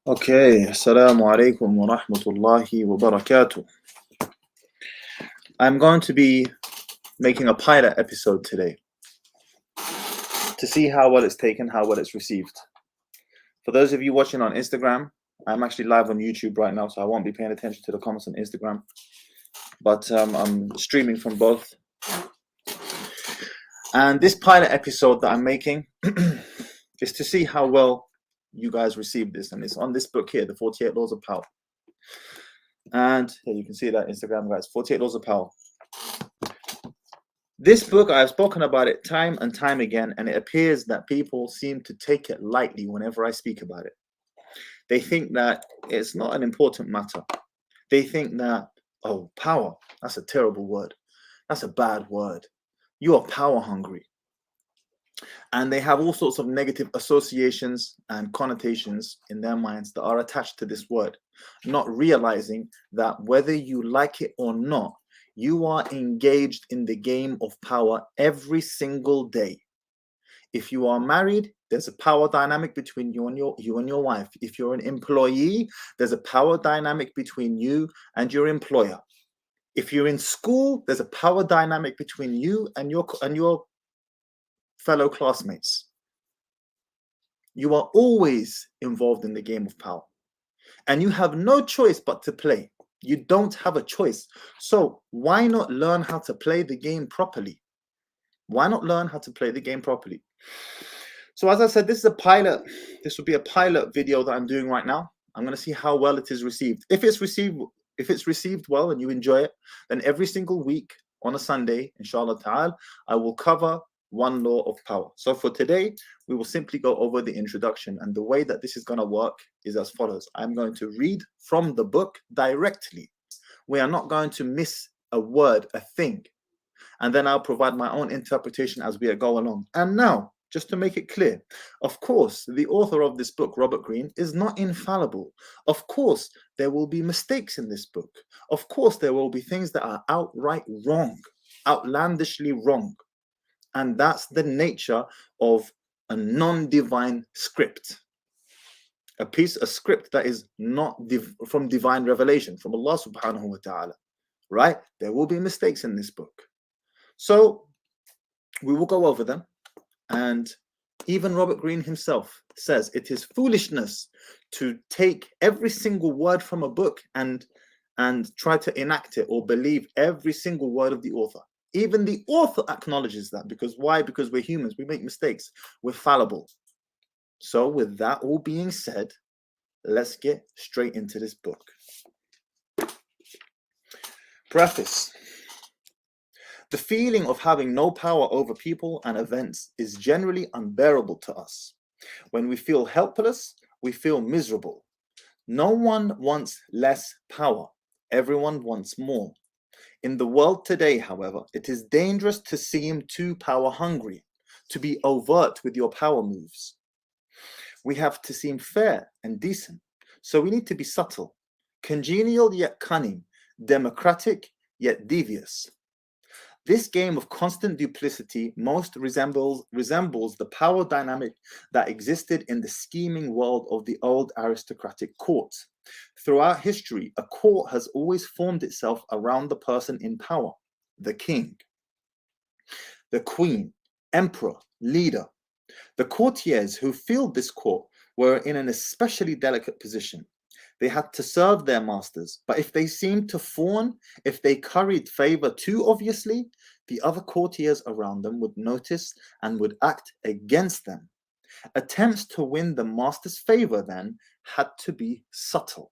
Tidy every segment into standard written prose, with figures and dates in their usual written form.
Okay, Assalamu alaikum wa rahmatullahi wa barakatuh. I'm going to be making a pilot episode today to see how well it's taken, how well it's received. For those of you watching on Instagram, I'm actually live on YouTube right now, so I won't be paying attention to the comments on Instagram. But I'm streaming from both. And this pilot episode that I'm making is to see how well you guys receive this. And it's on this book here, The 48 Laws of Power. And here you can see that Instagram, guys, 48 Laws of Power. This book, I've spoken about it time and time again, and it appears that people seem to take it lightly whenever I speak about it. They think that it's not an important matter. They think that, oh, power, that's a terrible word. That's a bad word. You are power hungry. And they have all sorts of negative associations and connotations in their minds that are attached to this word, not realizing that whether you like it or not, you are engaged in the game of power every single day. If you are married, there's a power dynamic between you and your wife. If you're an employee, there's a power dynamic between you and your employer. If you're in school, there's a power dynamic between you and your fellow classmates. You are always involved in the game of power, and you have no choice but to play. You don't have a choice. So why not learn how to play the game properly? Why not learn how to play the game properly? So as I said, this is a pilot. This will be a pilot video that I'm doing right now. I'm going to see how well it is received. If it's received well and you enjoy it, then every single week on a Sunday, inshallah ta'ala, I will cover one law of power. So for today, we will simply go over the introduction, and the way that this is going to work is as follows. I'm going to read from the book directly. We are not going to miss a word, a thing, and then I'll provide my own interpretation as we go along. And now, just to make it clear, of course, the author of this book, Robert Greene, is not infallible. Of course, there will be mistakes in this book. Of course, there will be things that are outright wrong, outlandishly wrong. And that's the nature of a non-divine script. A script that is not from divine revelation, from Allah subhanahu wa ta'ala, right? There will be mistakes in this book. So we will go over them. And even Robert Greene himself says it is foolishness to take every single word from a book and try to enact it or believe every single word of the author. Even the author acknowledges that. Because why? Because we're humans. We make mistakes. We're fallible. So with that all being said, let's get straight into this book. Preface. The feeling of having no power over people and events is generally unbearable to us. When we feel helpless, we feel miserable. No one wants less power. Everyone wants more. In the world today, however, it is dangerous to seem too power hungry, to be overt with your power moves. We have to seem fair and decent, so we need to be subtle, congenial yet cunning, democratic yet devious. This game of constant duplicity most resembles the power dynamic that existed in the scheming world of the old aristocratic court. Throughout history, a court has always formed itself around the person in power, the king, the queen, emperor, leader. The courtiers who filled this court were in an especially delicate position. They had to serve their masters, but if they seemed to fawn, if they curried favor too obviously, the other courtiers around them would notice and would act against them. Attempts to win the master's favor then had to be subtle.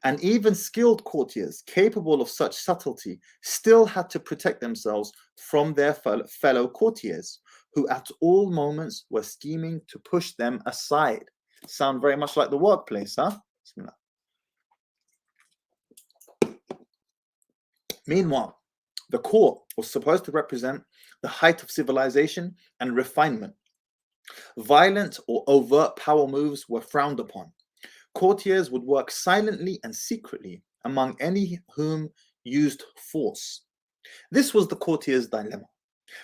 And even skilled courtiers capable of such subtlety still had to protect themselves from their fellow courtiers, who at all moments were scheming to push them aside. Sound very much like the workplace, huh? Meanwhile, the court was supposed to represent the height of civilization and refinement. Violent or overt power moves were frowned upon. Courtiers would work silently and secretly among any whom used force. This was the courtier's dilemma.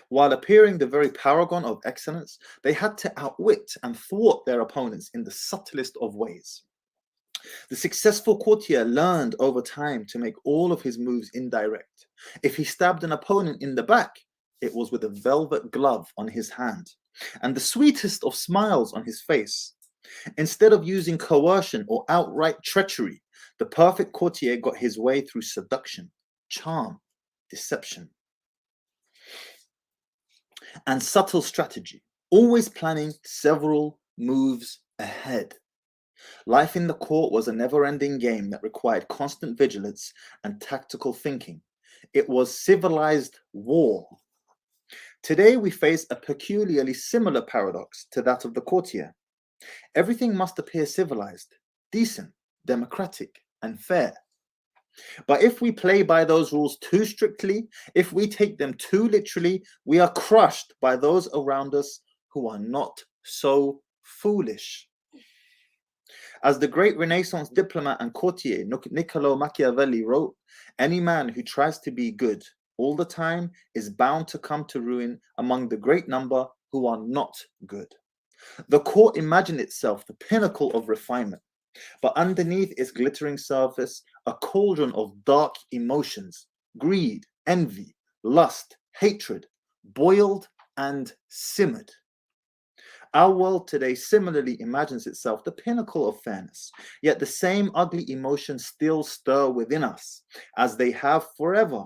While appearing the very paragon of excellence, they had to outwit and thwart their opponents in the subtlest of ways. The successful courtier learned over time to make all of his moves indirect. If he stabbed an opponent in the back, it was with a velvet glove on his hand and the sweetest of smiles on his face. Instead of using coercion or outright treachery, the perfect courtier got his way through seduction, charm, deception, and subtle strategy, always planning several moves ahead. Life in the court was a never-ending game that required constant vigilance and tactical thinking. It was civilized war. Today we face a peculiarly similar paradox to that of the courtier. Everything must appear civilized, decent, democratic, and fair. But if we play by those rules too strictly, if we take them too literally, we are crushed by those around us who are not so foolish. As the great Renaissance diplomat and courtier Niccolo Machiavelli wrote, any man who tries to be good all the time is bound to come to ruin among the great number who are not good. The court imagined itself the pinnacle of refinement, but underneath its glittering surface, a cauldron of dark emotions, greed, envy, lust, hatred, boiled and simmered. Our world today similarly imagines itself the pinnacle of fairness, yet the same ugly emotions still stir within us, as they have forever.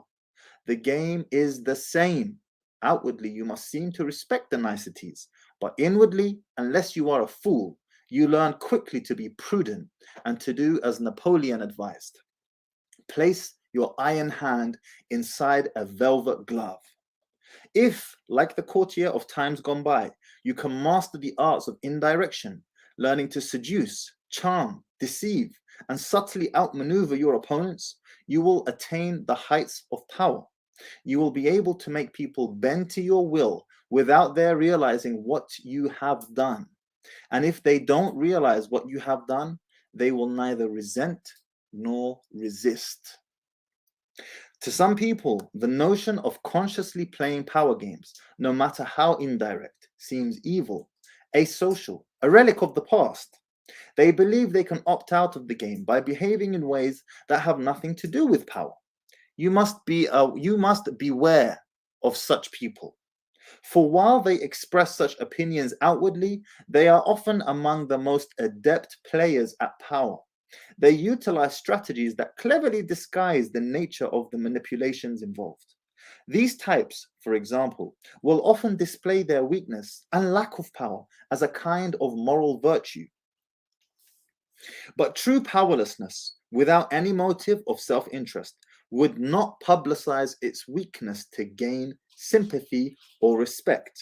The game is the same. Outwardly, you must seem to respect the niceties, but inwardly, unless you are a fool, you learn quickly to be prudent and to do as Napoleon advised. Place your iron hand inside a velvet glove. If, like the courtier of times gone by, you can master the arts of indirection, learning to seduce, charm, deceive, and subtly outmaneuver your opponents, you will attain the heights of power. You will be able to make people bend to your will without their realizing what you have done. And if they don't realize what you have done, they will neither resent nor resist. To some people, the notion of consciously playing power games, no matter how indirect, seems evil, asocial, a relic of the past. They believe they can opt out of the game by behaving in ways that have nothing to do with power. You must beware of such people. For while they express such opinions outwardly, they are often among the most adept players at power. They utilize strategies that cleverly disguise the nature of the manipulations involved. These types, for example, will often display their weakness and lack of power as a kind of moral virtue. But true powerlessness, without any motive of self-interest, would not publicize its weakness to gain sympathy or respect.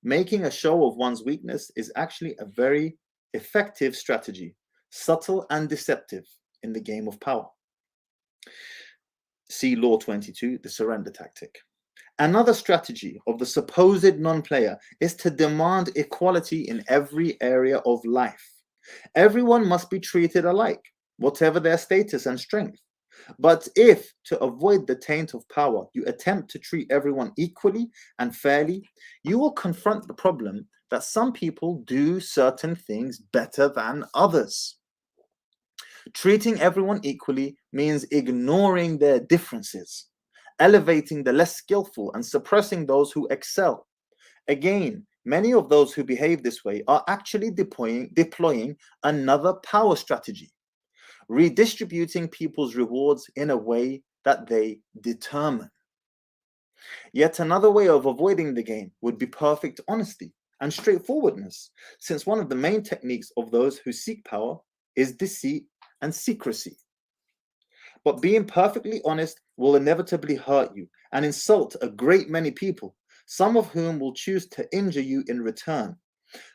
Making a show of one's weakness is actually a very effective strategy, subtle and deceptive in the game of power. See Law 22, the surrender tactic. Another strategy of the supposed non-player is to demand equality in every area of life. Everyone must be treated alike, whatever their status and strength. But if, to avoid the taint of power, you attempt to treat everyone equally and fairly, you will confront the problem that some people do certain things better than others. Treating everyone equally means ignoring their differences, elevating the less skillful and suppressing those who excel. Again, many of those who behave this way are actually deploying another power strategy, redistributing people's rewards in a way that they determine. Yet another way of avoiding the game would be perfect honesty and straightforwardness, since one of the main techniques of those who seek power is deceit and secrecy. But being perfectly honest will inevitably hurt you and insult a great many people, some of whom will choose to injure you in return.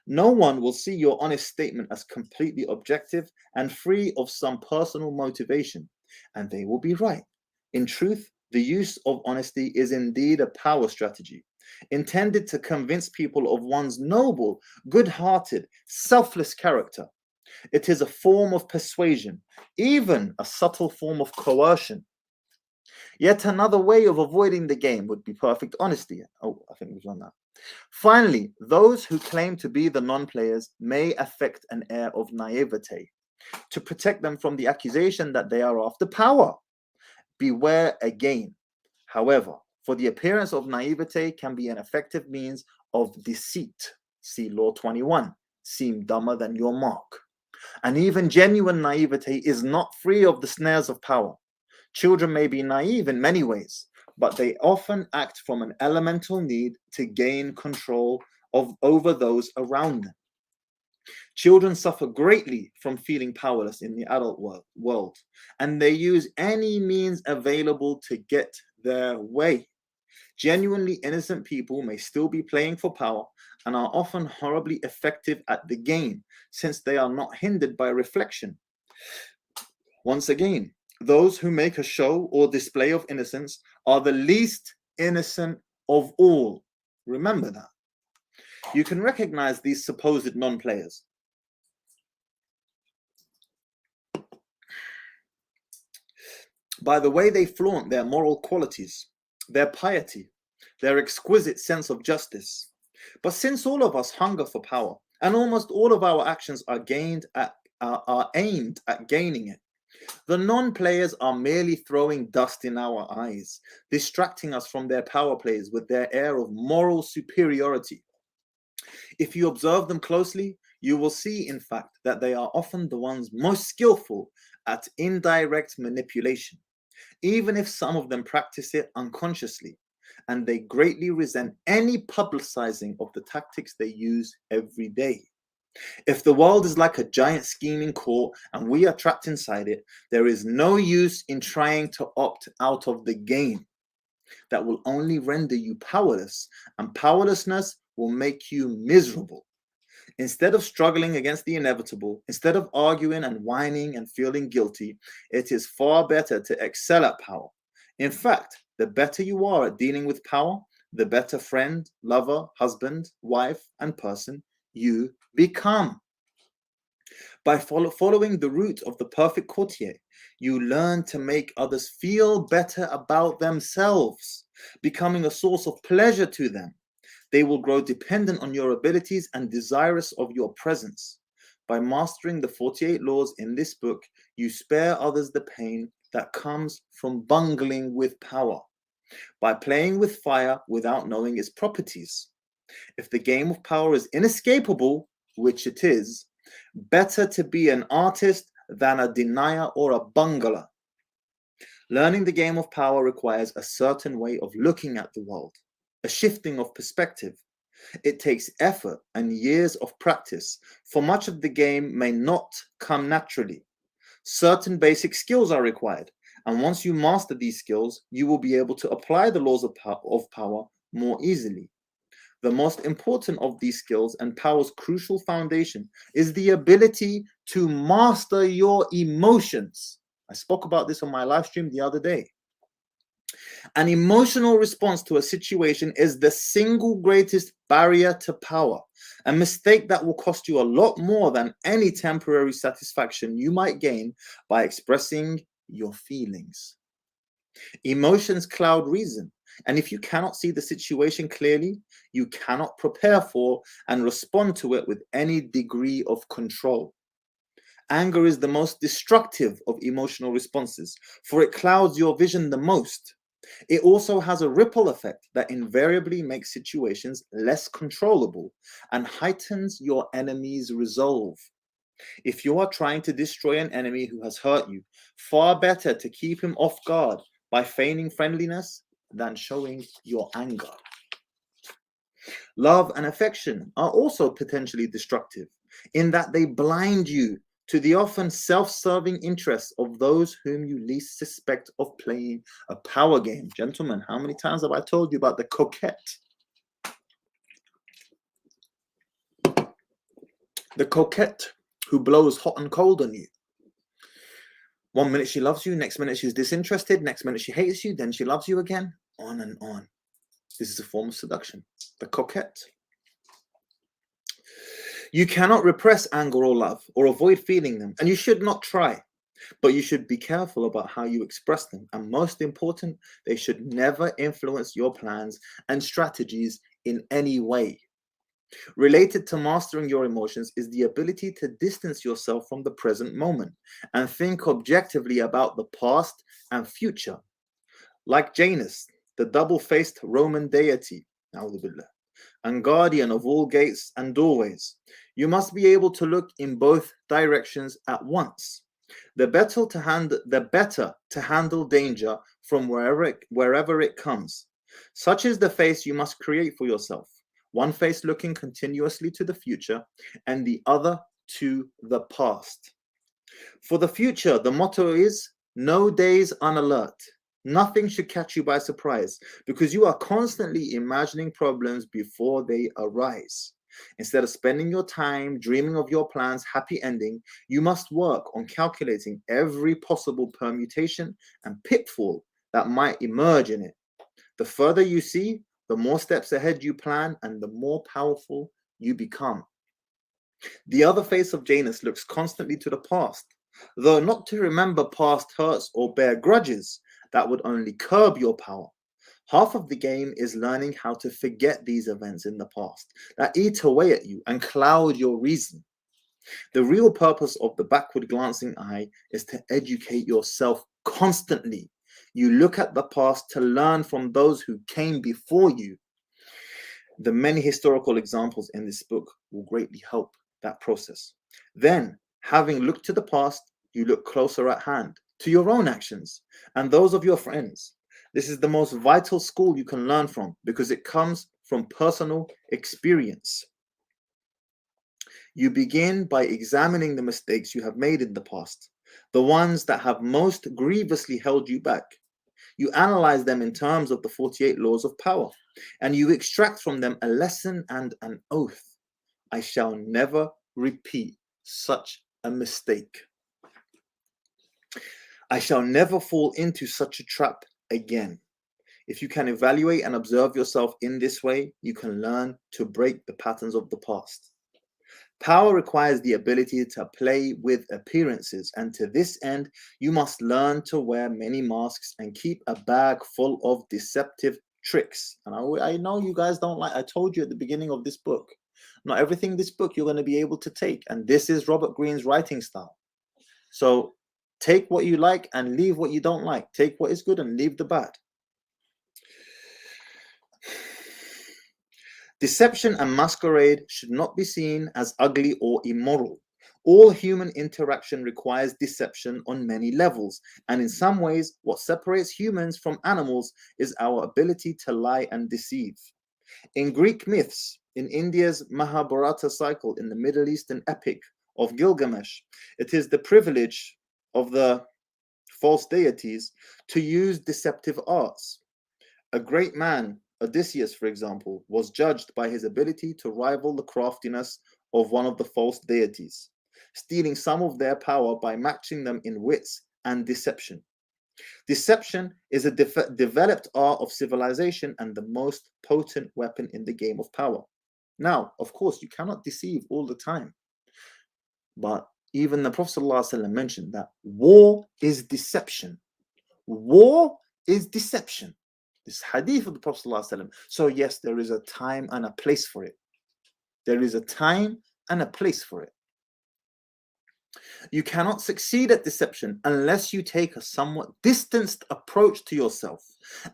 No one will see your honest statement as completely objective and free of some personal motivation, and they will be right. In truth, the use of honesty is indeed a power strategy, intended to convince people of one's noble, good-hearted, selfless character. It is a form of persuasion, even a subtle form of coercion. Yet another way of avoiding the game would be perfect honesty. Oh, I think we've done that. Finally, those who claim to be the non-players may affect an air of naivete to protect them from the accusation that they are after power. Beware again. However, for the appearance of naivete can be an effective means of deceit. See Law 21. Seem dumber than your mark. And even genuine naivete is not free of the snares of power. Children may be naive in many ways, but they often act from an elemental need to gain control over those around them. Children suffer greatly from feeling powerless in the adult world, and they use any means available to get their way. Genuinely innocent people may still be playing for power and are often horribly effective at the game, since they are not hindered by reflection. Once again, those who make a show or display of innocence are the least innocent of all. Remember that. You can recognize these supposed non-players by the way they flaunt their moral qualities, their piety, their exquisite sense of justice. But since all of us hunger for power, and almost all of our actions are aimed at gaining it, the non-players are merely throwing dust in our eyes, distracting us from their power plays with their air of moral superiority. If you observe them closely, you will see, in fact, that they are often the ones most skillful at indirect manipulation, even if some of them practice it unconsciously, and they greatly resent any publicizing of the tactics they use every day. If the world is like a giant scheming court and we are trapped inside it, there is no use in trying to opt out of the game. That will only render you powerless, and powerlessness will make you miserable. Instead of struggling against the inevitable, instead of arguing and whining and feeling guilty, it is far better to excel at power. In fact, the better you are at dealing with power, the better friend, lover, husband, wife, and person you become. By following the route of the perfect courtier, you learn to make others feel better about themselves, becoming a source of pleasure to them. They will grow dependent on your abilities and desirous of your presence. By mastering the 48 laws in this book, you spare others the pain that comes from bungling with power, by playing with fire without knowing its properties. If the game of power is inescapable, which it is, better to be an artist than a denier or a bungler. Learning the game of power requires a certain way of looking at the world, a shifting of perspective. It takes effort and years of practice, for much of the game may not come naturally. Certain basic skills are required, and once you master these skills, you will be able to apply the laws of power more easily. The most important of these skills and power's crucial foundation is the ability to master your emotions. I spoke about this on my live stream the other day. An emotional response to a situation is the single greatest barrier to power, a mistake that will cost you a lot more than any temporary satisfaction you might gain by expressing your feelings. Emotions cloud reason, and if you cannot see the situation clearly, you cannot prepare for and respond to it with any degree of control. Anger is the most destructive of emotional responses, for it clouds your vision the most. It also has a ripple effect that invariably makes situations less controllable and heightens your enemy's resolve. If you are trying to destroy an enemy who has hurt you, far better to keep him off guard by feigning friendliness than showing your anger. Love and affection are also potentially destructive in that they blind you to the often self-serving interests of those whom you least suspect of playing a power game. Gentlemen, how many times have I told you about the coquette? The coquette who blows hot and cold on you. 1 minute she loves you, next minute she's disinterested, next minute she hates you, then she loves you again, on and on. This is a form of seduction. The coquette. You cannot repress anger or love or avoid feeling them, and you should not try. But you should be careful about how you express them. And most important, they should never influence your plans and strategies in any way. Related to mastering your emotions is the ability to distance yourself from the present moment and think objectively about the past and future. Like Janus, the double-faced Roman deity, and guardian of all gates and doorways, you must be able to look in both directions at once. The better to handle danger from wherever it comes. Such is the face you must create for yourself. One face looking continuously to the future and the other to the past. For the future, the motto is no days unalert. Nothing should catch you by surprise because you are constantly imagining problems before they arise. Instead of spending your time dreaming of your plan's happy ending, you must work on calculating every possible permutation and pitfall that might emerge in it. The further you see, the more steps ahead you plan and the more powerful you become. The other face of Janus looks constantly to the past, though not to remember past hurts or bear grudges. That would only curb your power. Half of the game is learning how to forget these events in the past that eat away at you and cloud your reason. The real purpose of the backward glancing eye is to educate yourself constantly. You look at the past to learn from those who came before you. The many historical examples in this book will greatly help that process. Then, having looked to the past, you look closer at hand to your own actions and those of your friends. This is the most vital school you can learn from because it comes from personal experience. You begin by examining the mistakes you have made in the past, the ones that have most grievously held you back. You analyze them in terms of the 48 laws of power, and you extract from them a lesson and an oath. I shall never repeat such a mistake. I shall never fall into such a trap again. If you can evaluate and observe yourself in this way, you can learn to break the patterns of the past. Power requires the ability to play with appearances, and to this end, you must learn to wear many masks and keep a bag full of deceptive tricks. And I know you guys don't like, I told you at the beginning of this book, not everything in this book you're going to be able to take. And this is Robert Greene's writing style. So take what you like and leave what you don't like. Take what is good and leave the bad. Deception and masquerade should not be seen as ugly or immoral. All human interaction requires deception on many levels, and in some ways, what separates humans from animals is our ability to lie and deceive. In Greek myths, in India's Mahabharata cycle, in the Middle Eastern epic of Gilgamesh, it is the privilege of the false deities to use deceptive arts. A great man, Odysseus, for example, was judged by his ability to rival the craftiness of one of the false deities, stealing some of their power by matching them in wits and deception. Deception is a developed art of civilization and the most potent weapon in the game of power. Now, of course, you cannot deceive all the time, but even the Prophet ﷺ mentioned that war is deception. War is deception. This hadith of the Prophet ﷺ. So yes, there is a time and a place for it. There is a time and a place for it. You cannot succeed at deception unless you take a somewhat distanced approach to yourself,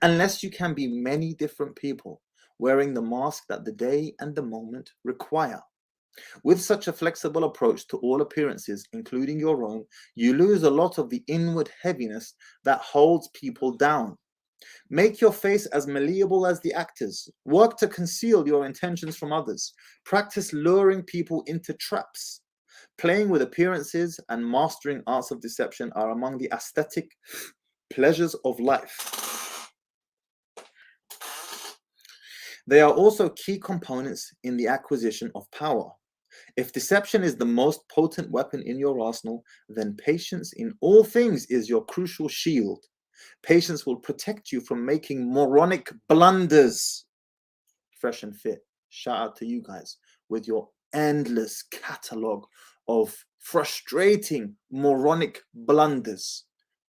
unless you can be many different people wearing the mask that the day and the moment require. With such a flexible approach to all appearances, including your own, you lose a lot of the inward heaviness that holds people down. Make your face as malleable as the actors. Work to conceal your intentions from others. Practice luring people into traps. Playing with appearances and mastering arts of deception are among the aesthetic pleasures of life. They are also key components in the acquisition of power. If deception is the most potent weapon in your arsenal, then patience in all things is your crucial shield. Patience will protect you from making moronic blunders. Fresh and fit. Shout out to you guys with your endless catalog of frustrating, moronic blunders.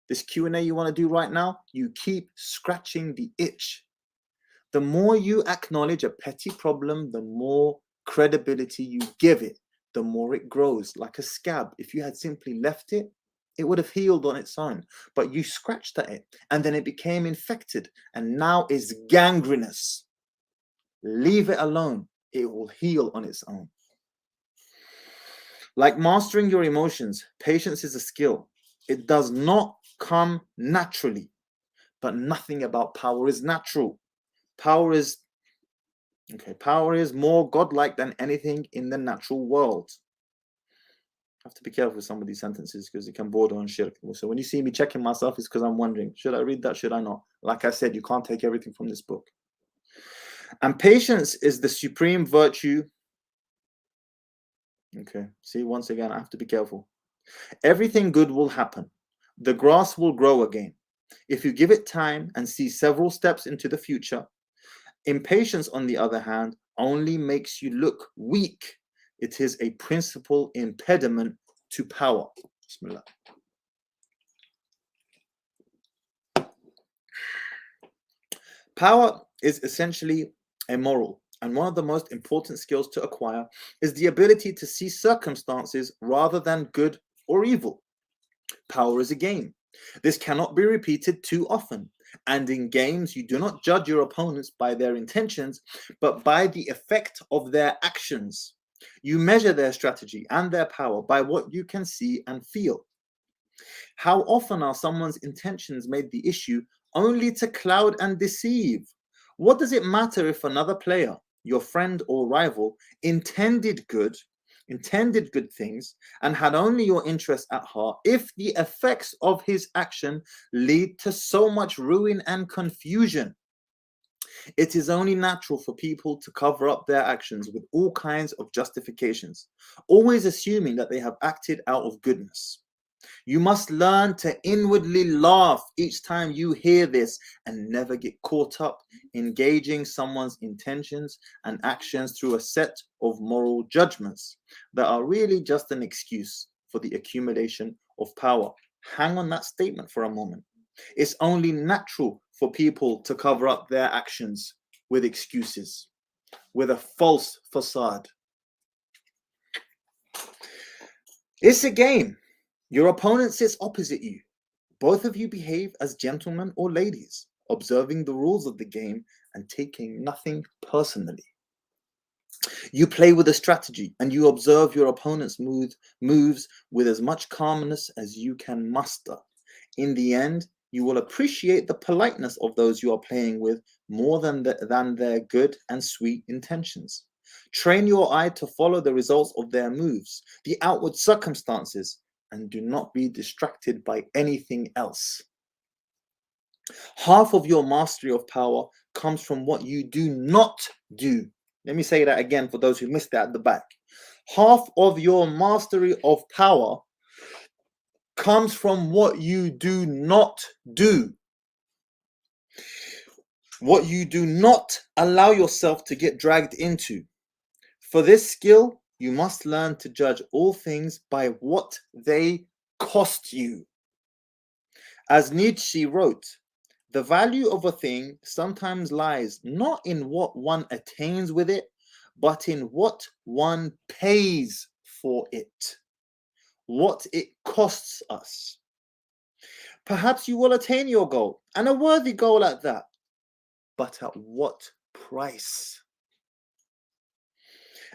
This Q&A you want to do right now, you keep scratching the itch. The more you acknowledge a petty problem, the more credibility you give it, the more it grows like a scab. If you had simply left it, it would have healed on its own. But you scratched at it, and then it became infected, and now is gangrenous. Leave it alone. It will heal on its own. Like mastering your emotions, patience is a skill. It does not come naturally, but nothing about power is natural. Power is more godlike than anything in the natural world. I have to be careful with some of these sentences because it can border on shirk. So when you see me checking myself, it's because I'm wondering, should I read that? Should I not? Like I said, you can't take everything from this book. And patience is the supreme virtue. Okay, see, once again, I have to be careful. Everything good will happen. The grass will grow again. If you give it time and see several steps into the future. Impatience, on the other hand, only makes you look weak. It is a principal impediment to power. Bismillah. Power is essentially immoral, and one of the most important skills to acquire is the ability to see circumstances rather than good or evil. Power is a game. This cannot be repeated too often. And in games, you do not judge your opponents by their intentions, but by the effect of their actions. You measure their strategy and their power by what you can see and feel. How often are someone's intentions made the issue only to cloud and deceive? What does it matter if another player, your friend or rival, intended good things and had only your interest at heart if the effects of his action lead to so much ruin and confusion? It is only natural for people to cover up their actions with all kinds of justifications, always assuming that they have acted out of goodness. You must learn to inwardly laugh each time you hear this and never get caught up in gauging someone's intentions and actions through a set of moral judgments that are really just an excuse for the accumulation of power. Hang on that statement for a moment. It's only natural for people to cover up their actions with excuses, with a false facade. It's a game. Your opponent sits opposite you. Both of you behave as gentlemen or ladies, observing the rules of the game and taking nothing personally. You play with a strategy and you observe your opponent's moves with as much calmness as you can muster. In the end, you will appreciate the politeness of those you are playing with more than their good and sweet intentions. Train your eye to follow the results of their moves, the outward circumstances, and do not be distracted by anything else. Half of your mastery of power comes from what you do not do. Let me say that again for those who missed that at the back. Half of your mastery of power comes from what you do not do. What you do not allow yourself to get dragged into. For this skill, you must learn to judge all things by what they cost you. As Nietzsche wrote, the value of a thing sometimes lies not in what one attains with it, but in what one pays for it, what it costs us. Perhaps you will attain your goal, and a worthy goal at that, but at what price?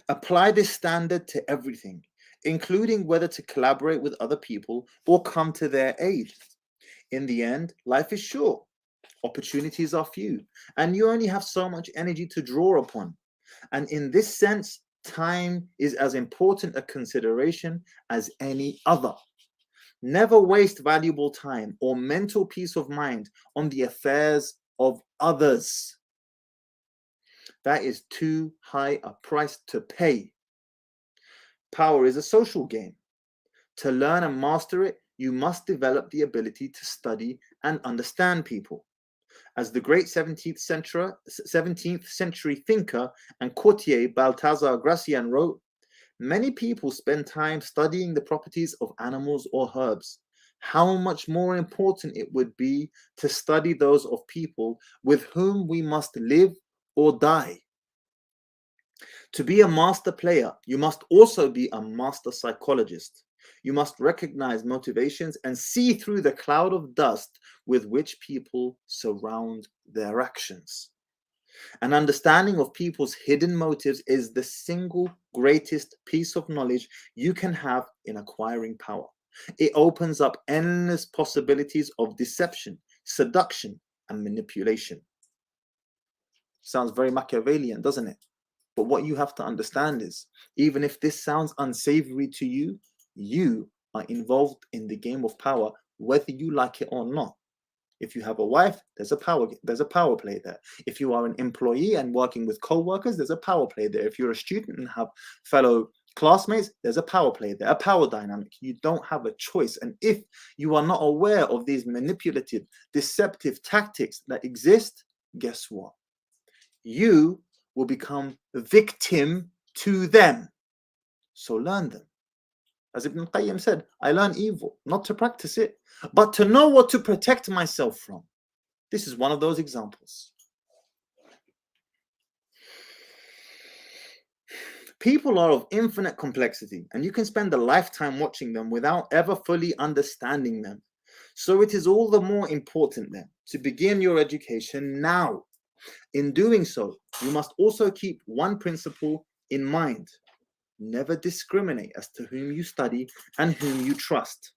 Apply this standard to everything, including whether to collaborate with other people or come to their aid. In the end, life is short, opportunities are few, and you only have so much energy to draw upon. And in this sense, time is as important a consideration as any other. Never waste valuable time or mental peace of mind on the affairs of others. That is too high a price to pay. Power is a social game. To learn and master it, you must develop the ability to study and understand people. As the great 17th century thinker and courtier Balthazar Gracian wrote, Many people spend time studying the properties of animals or herbs. How much more important it would be to study those of people with whom we must live or die. To be a master player, you must also be a master psychologist. You must recognize motivations and see through the cloud of dust with which people surround their actions. An understanding of people's hidden motives is the single greatest piece of knowledge you can have in acquiring power. It opens up endless possibilities of deception, seduction, and manipulation. Sounds very Machiavellian, doesn't it? But what you have to understand is, even if this sounds unsavory to you, you are involved in the game of power, whether you like it or not. If you have a wife, there's a power play there. If you are an employee and working with co-workers, there's a power play there. If you're a student and have fellow classmates, there's a power play there, a power dynamic. You don't have a choice. And if you are not aware of these manipulative, deceptive tactics that exist, guess what? You will become a victim to them. So learn them. As Ibn Qayyim said, I learn evil, not to practice it, but to know what to protect myself from. This is one of those examples. People are of infinite complexity, and you can spend a lifetime watching them without ever fully understanding them. So it is all the more important then to begin your education now. In doing so, you must also keep one principle in mind. Never discriminate as to whom you study and whom you trust.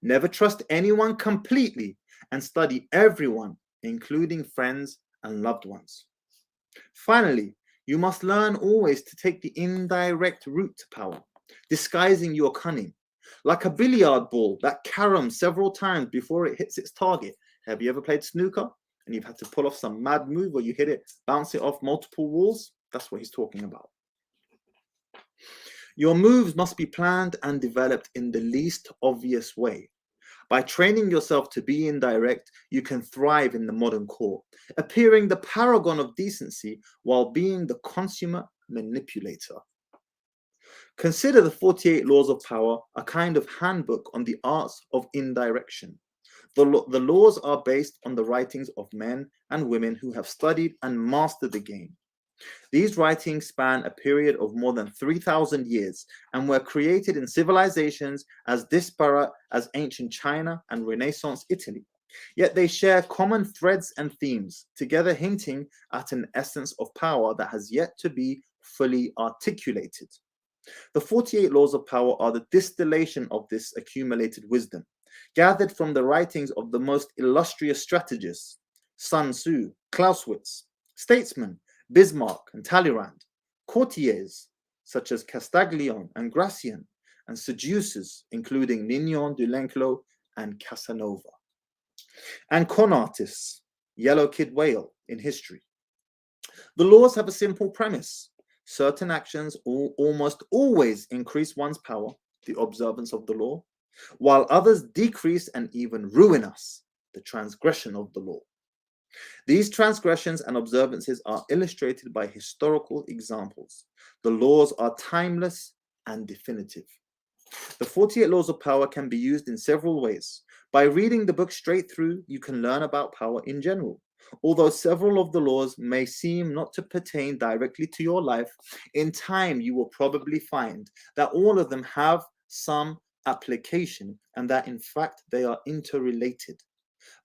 Never trust anyone completely, and study everyone, including friends and loved ones. Finally, you must learn always to take the indirect route to power, disguising your cunning. Like a billiard ball that caroms several times before it hits its target. Have you ever played snooker and you've had to pull off some mad move where you hit it, bounce it off multiple walls? That's what he's talking about. Your moves must be planned and developed in the least obvious way. By training yourself to be indirect, you can thrive in the modern court, appearing the paragon of decency while being the consummate manipulator. Consider the 48 laws of power a kind of handbook on the arts of indirection. The laws are based on the writings of men and women who have studied and mastered the game. These writings span a period of more than 3,000 years and were created in civilizations as disparate as ancient China and Renaissance Italy. Yet they share common threads and themes, together hinting at an essence of power that has yet to be fully articulated. The 48 laws of power are the distillation of this accumulated wisdom, gathered from the writings of the most illustrious strategists, Sun Tzu, Clausewitz, statesmen, Bismarck and Talleyrand, courtiers such as Castiglione and Gracian, and seducers including Nignon de Lenclos and Casanova, and con artists, Yellow Kid Whale in history. The laws have a simple premise. Certain actions almost always increase one's power, the observance of the law, while others decrease and even ruin us, the transgression of the law. These transgressions and observances are illustrated by historical examples. The laws are timeless and definitive. The 48 laws of power can be used in several ways. By reading the book straight through, you can learn about power in general. Although several of the laws may seem not to pertain directly to your life, in time you will probably find that all of them have some application and that in fact they are interrelated.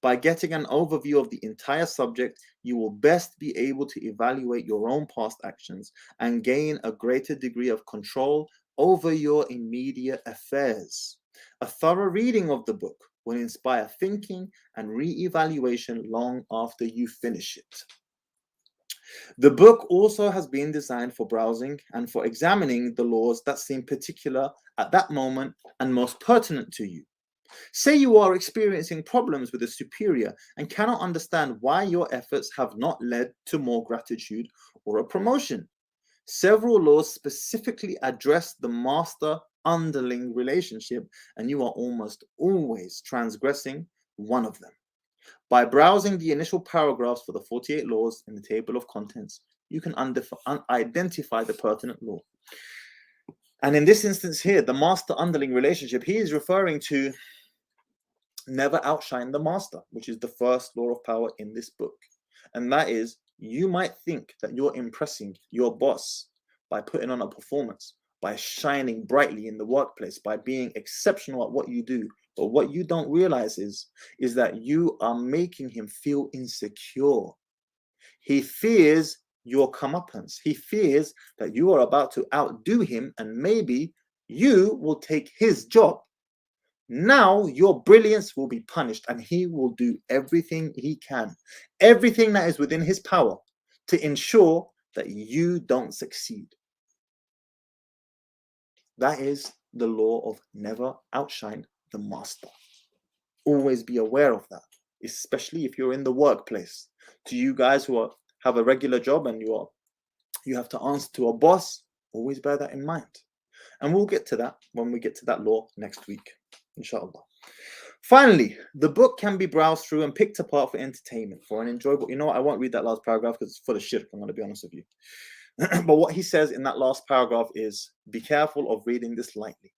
By getting an overview of the entire subject, you will best be able to evaluate your own past actions and gain a greater degree of control over your immediate affairs. A thorough reading of the book will inspire thinking and re-evaluation long after you finish it. The book also has been designed for browsing and for examining the laws that seem particular at that moment and most pertinent to you. Say you are experiencing problems with a superior and cannot understand why your efforts have not led to more gratitude or a promotion. Several laws specifically address the master-underling relationship, and you are almost always transgressing one of them. By browsing the initial paragraphs for the 48 laws in the table of contents, you can identify the pertinent law. And in this instance here, the master-underling relationship, he is referring to never outshine the master, which is the first law of power in this book. And that is, you might think that you're impressing your boss by putting on a performance, by shining brightly in the workplace, by being exceptional at what you do. But what you don't realize is that you are making him feel insecure. He fears your comeuppance. He fears that you are about to outdo him and maybe you will take his job. Now your brilliance will be punished and he will do everything he can, everything that is within his power to ensure that you don't succeed. That is the law of never outshine the master. Always be aware of that, especially if you're in the workplace. To you guys who have a regular job and you have to answer to a boss, always bear that in mind. And we'll get to that when we get to that law next week, inshallah. Finally, the book can be browsed through and picked apart for entertainment, for an enjoyable. You know what? I won't read that last paragraph because it's full of shirk, I'm going to be honest with you. But what he says in that last paragraph is, be careful of reading this lightly.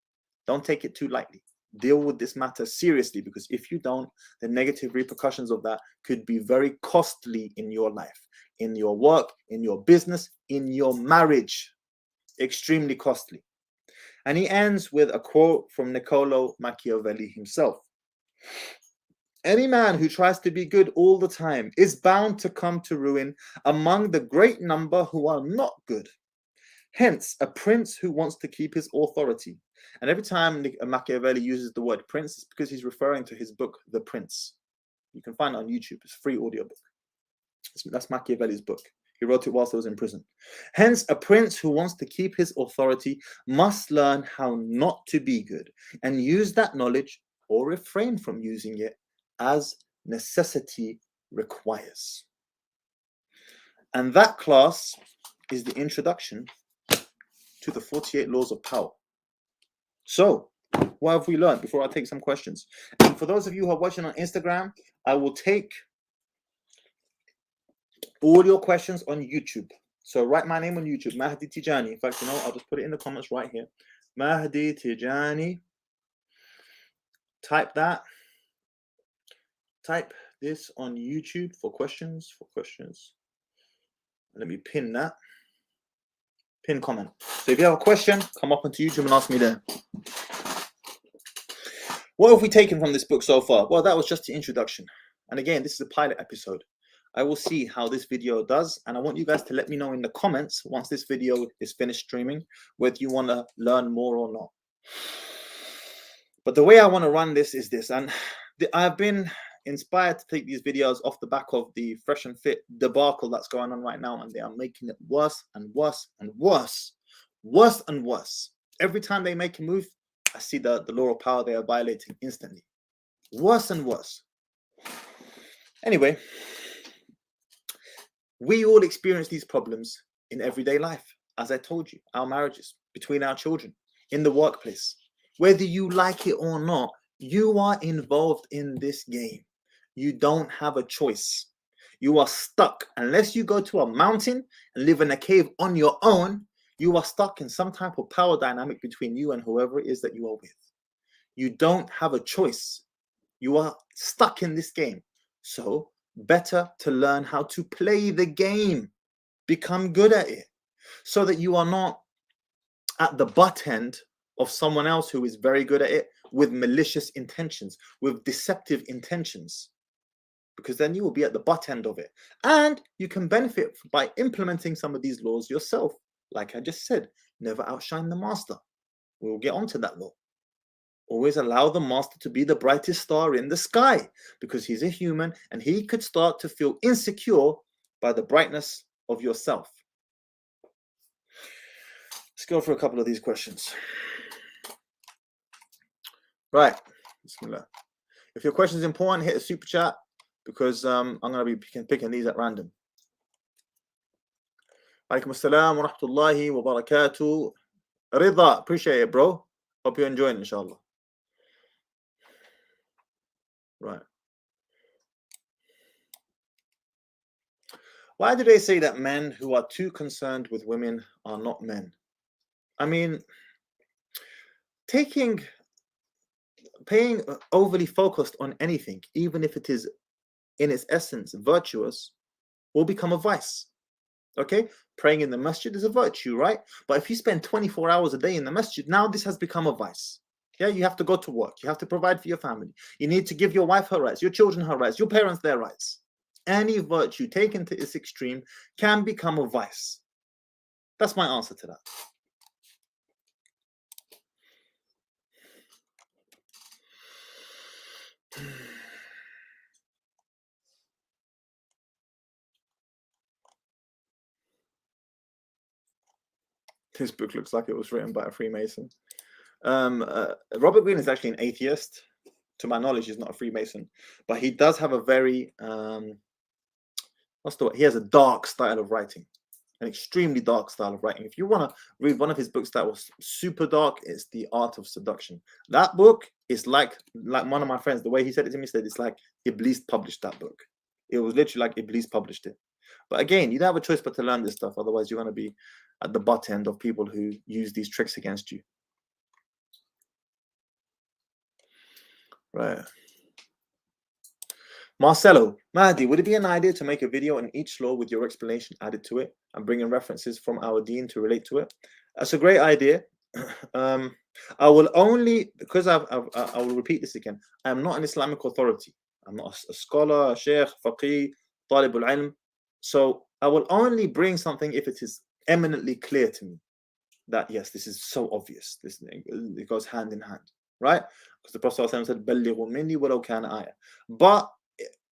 Don't take it too lightly. Deal with this matter seriously, because if you don't, the negative repercussions of that could be very costly in your life, in your work, in your business, in your marriage. Extremely costly. And he ends with a quote from Niccolo Machiavelli himself. Any man who tries to be good all the time is bound to come to ruin among the great number who are not good. Hence, a prince who wants to keep his authority. And every time Machiavelli uses the word prince, it's because he's referring to his book, The Prince. You can find it on YouTube. It's a free audiobook. That's Machiavelli's book. He wrote it whilst he was in prison. Hence, a prince who wants to keep his authority must learn how not to be good and use that knowledge or refrain from using it as necessity requires. And that, class, is the introduction to the 48 laws of power. So, what have we learned before I take some questions? And for those of you who are watching on Instagram, I will take all your questions on YouTube. So write my name on YouTube, Mahdi Tijani. In fact, you know, I'll just put it in the comments right here. Mahdi Tijani. Type that. Type this on YouTube for questions. Let me pin that. Pin comment. So if you have a question, come up onto YouTube and ask me there. What have we taken from this book so far? Well, that was just the introduction. And again, this is a pilot episode. I will see how this video does, and I want you guys to let me know in the comments once this video is finished streaming whether you want to learn more or not. But the way I want to run this is this, and I've been inspired to take these videos off the back of the Fresh and Fit debacle that's going on right now, and they are making it worse and worse and worse and worse. Every time they make a move, I see the law of power they are violating instantly. Worse and worse. Anyway, we all experience these problems in everyday life. As I told you, our marriages, between our children, in the workplace. Whether you like it or not, you are involved in this game. You don't have a choice. You are stuck. Unless you go to a mountain and live in a cave on your own, you are stuck in some type of power dynamic between you and whoever it is that you are with. You don't have a choice. You are stuck in this game. So, better to learn how to play the game. Become good at it. So that you are not at the butt end of someone else who is very good at it with malicious intentions, with deceptive intentions. Because then you will be at the butt end of it. And you can benefit by implementing some of these laws yourself. Like I just said, never outshine the master. We'll get onto that law. Always allow the master to be the brightest star in the sky, because he's a human and he could start to feel insecure by the brightness of yourself. Let's go for a couple of these questions. Right. Bismillah. If your question is important, hit a super chat, because I'm going to be picking these at random. Alaikum assalam wa rahmatullahi wa barakatuh. Rida, appreciate it, bro. Hope you're enjoying, inshallah. Right. Why do they say that men who are too concerned with women are not men? I mean, paying overly focused on anything, even if it is in its essence virtuous, will become a vice. Okay, praying in the masjid is a virtue, right? But if you spend 24 hours a day in the masjid, now this has become a vice. Yeah, you have to go to work, you have to provide for your family, you need to give your wife her rights, your children her rights, your parents their rights. Any virtue taken to its extreme can become a vice. That's my answer to that. This book looks like it was written by a Freemason. Robert Greene is actually an atheist. To my knowledge, he's not a Freemason, but he does have a very he has a dark style of writing, an extremely dark style of writing. If you want to read one of his books that was super dark, it's The Art of Seduction. That book is like one of my friends, the way he said it to me, said it's like Iblis published that book. It was literally like Iblis published it. But again, you don't have a choice but to learn this stuff. Otherwise, you're going to be at the butt end of people who use these tricks against you. Right. Marcelo, Mahdi, would it be an idea to make a video on each law with your explanation added to it and bring in references from our deen to relate to it? That's a great idea. I will only, because I will repeat this again, I am not an Islamic authority. I'm not a scholar, a sheikh, faqih, talib al-ilm. So I will only bring something if it is eminently clear to me that, yes, this is so obvious. This it goes hand in hand, right? Because the Prophet said, "Ballighu minni walau kana ayah." But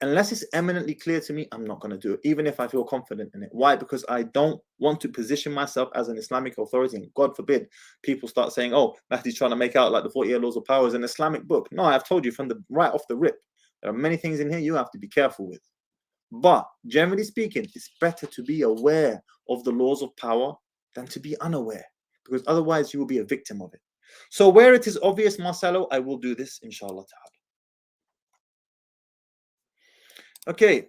unless it's eminently clear to me, I'm not going to do it, even if I feel confident in it. Why? Because I don't want to position myself as an Islamic authority. And God forbid people start saying, oh, Mahdi's trying to make out like the 48 Laws of Power is an Islamic book. No, I've told you from the right off the rip, there are many things in here you have to be careful with. But generally speaking, it's better to be aware of the laws of power than to be unaware, because otherwise you will be a victim of it. So where it is obvious, Marcelo, I will do this, inshallah ta'ala. Okay,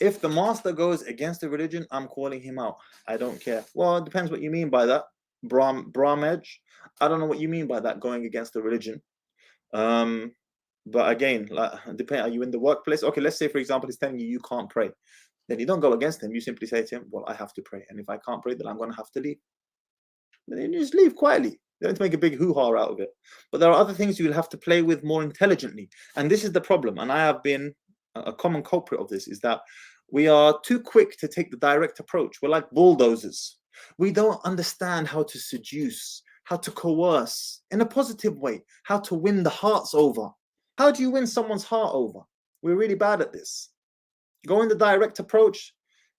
if the master goes against the religion, I'm calling him out. I don't care. Well, it depends what you mean by that. Brahmaj, I don't know what you mean by that, going against the religion. But again, like, are you in the workplace? Okay, let's say, for example, he's telling you you can't pray. Then you don't go against him. You simply say to him, well, I have to pray. And if I can't pray, then I'm going to have to leave. Then you just leave quietly. You don't make a big hoo-ha out of it. But there are other things you'll have to play with more intelligently. And this is the problem. And I have been a common culprit of this, is that we are too quick to take the direct approach. We're like bulldozers. We don't understand how to seduce, how to coerce in a positive way, how to win the hearts over. How do you win someone's heart over? We're really bad at this. Going the direct approach,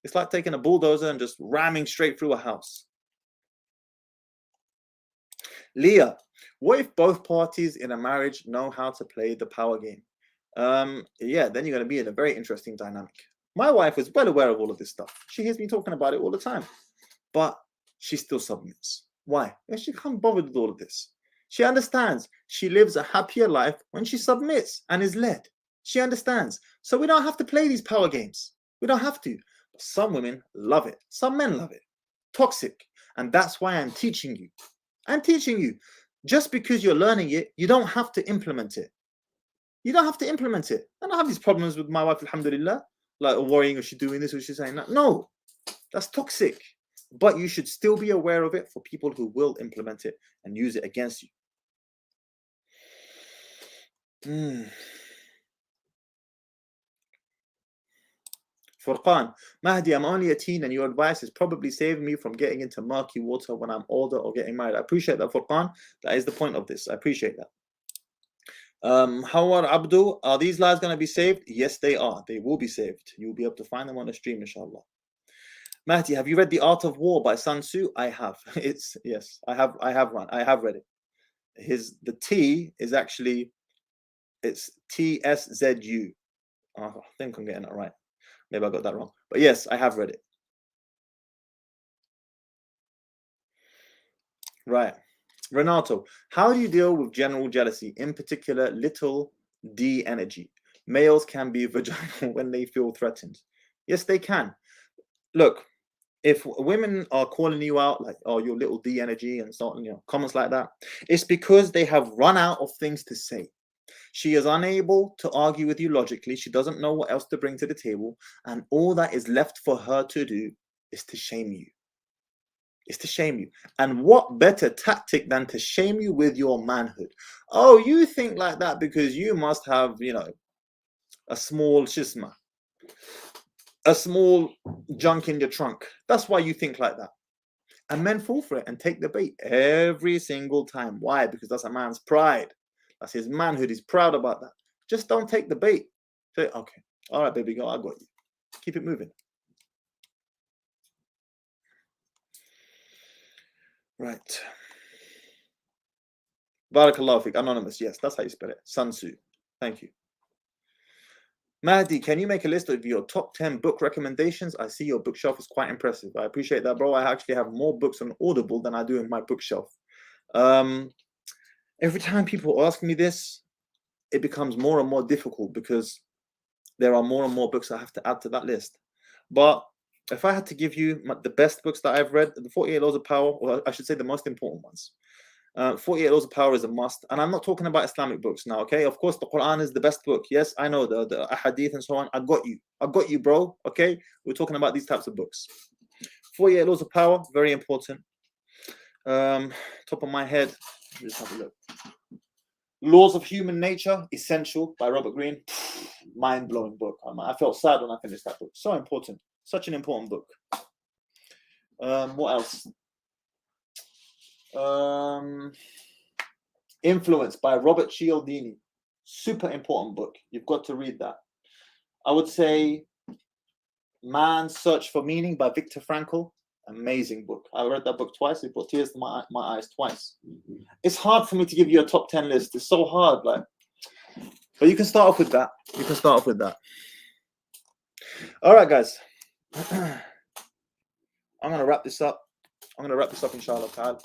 it's like taking a bulldozer and just ramming straight through a house. Leah, what if both parties in a marriage know how to play the power game? Yeah, then you're going to be in a very interesting dynamic. My wife is well aware of all of this stuff. She hears me talking about it all the time. But she still submits. Why? Well, she can't bother with all of this. She understands she lives a happier life when she submits and is led. She understands. So we don't have to play these power games. We don't have to. But some women love it. Some men love it. Toxic. And that's why I'm teaching you. I'm teaching you. Just because you're learning it, you don't have to implement it. You don't have to implement it. I don't have these problems with my wife, alhamdulillah, like worrying, is she doing this or she's saying that. No, that's toxic. But you should still be aware of it for people who will implement it and use it against you. Furqan, Mahdi, I'm only a teen and your advice is probably saving me from getting into murky water when I'm older or getting married. I appreciate that, Furqan. That is the point of this. I appreciate that. Hawar Abdu, are these lives going to be saved? Yes, they are. They will be saved. You'll be able to find them on the stream, inshallah. Mahdi, have you read The Art of War by Sun Tzu? I have. Yes, I have read it. The T is actually, it's TSZU. I think I'm getting that right. Maybe I got that wrong. But yes, I have read it. Right. Renato, how do you deal with general jealousy, in particular little d energy? Males can be vaginal when they feel threatened. Yes, they can. Look, if women are calling you out like, oh, your little D energy and so on, comments like that, it's because they have run out of things to say. She is unable to argue with you logically. She doesn't know what else to bring to the table. And all that is left for her to do is to shame you. Is to shame you. And what better tactic than to shame you with your manhood? Oh, you think like that because you must have, a small shisma, a small junk in your trunk. That's why you think like that. And men fall for it and take the bait every single time. Why? Because that's a man's pride. That's his manhood. He's proud about that. Just don't take the bait. Say, okay, all right, baby girl, I got you. Keep it moving. Right. Barakallahu fik. Anonymous. Yes, that's how you spell it. Sun Tzu. Thank you. Mahdi, can you make a list of your top 10 book recommendations? I see your bookshelf is quite impressive. I appreciate that, bro. I actually have more books on Audible than I do in my bookshelf. Every time people ask me this, it becomes more and more difficult because there are more and more books I have to add to that list. But if I had to give you the best books that I've read, the 48 Laws of Power, or I should say the most important ones. 48 Laws of Power is a must. And I'm not talking about Islamic books now, okay? Of course, the Quran is the best book. Yes, I know the ahadith and so on. I got you. I got you, bro. Okay? We're talking about these types of books. 48 Laws of Power, very important. Top of my head, let's have a look. Laws of Human Nature, Essential by Robert Greene. Mind-blowing book. I felt sad when I finished that book. So important. Such an important book. What else? Influence by Robert Cialdini. Super important book. You've got to read that. I would say Man's Search for Meaning by Viktor Frankl. Amazing book. I read that book twice. It brought tears to my eyes twice. It's hard for me to give you a top 10 list. It's so hard, but you can start off with that. All right, guys. I'm gonna wrap this up. Inshallah ta'ala.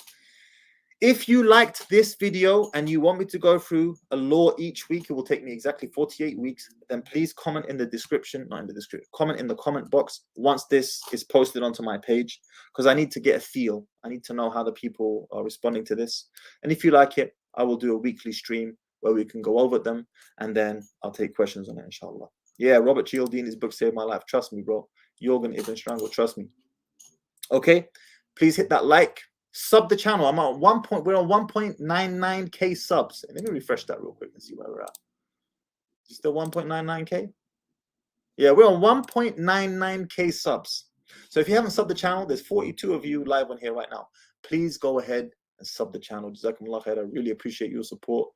If you liked this video and you want me to go through a law each week, it will take me exactly 48 weeks, then please comment in the description, comment in the comment box once this is posted onto my page, because I need to get a feel. I need to know how the people are responding to this. And if you like it, I will do a weekly stream where we can go over them, and then I'll take questions on it, inshallah. Yeah, Robert Cialdini's book saved my life. Trust me, bro. Jorgen Ibn Strangle, trust me. Okay, please hit that like. Sub the channel. We're on 1.99k subs. Let me refresh that real quick and see where we're at. Is it still 1.99k? Yeah, we're on 1.99k subs. So if you haven't subbed the channel, there's 42 of you live on here right now. Please go ahead and sub the channel. Jazakumullah khair. I really appreciate your support.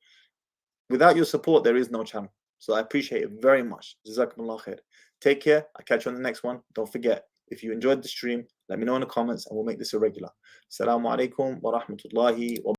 Without your support, there is no channel. So I appreciate it very much. Jazakumullah khair. Take care. I'll catch you on the next one. Don't forget, if you enjoyed the stream, let me know in the comments and we'll make this a regular. Assalamu alaikum wa rahmatullahi wa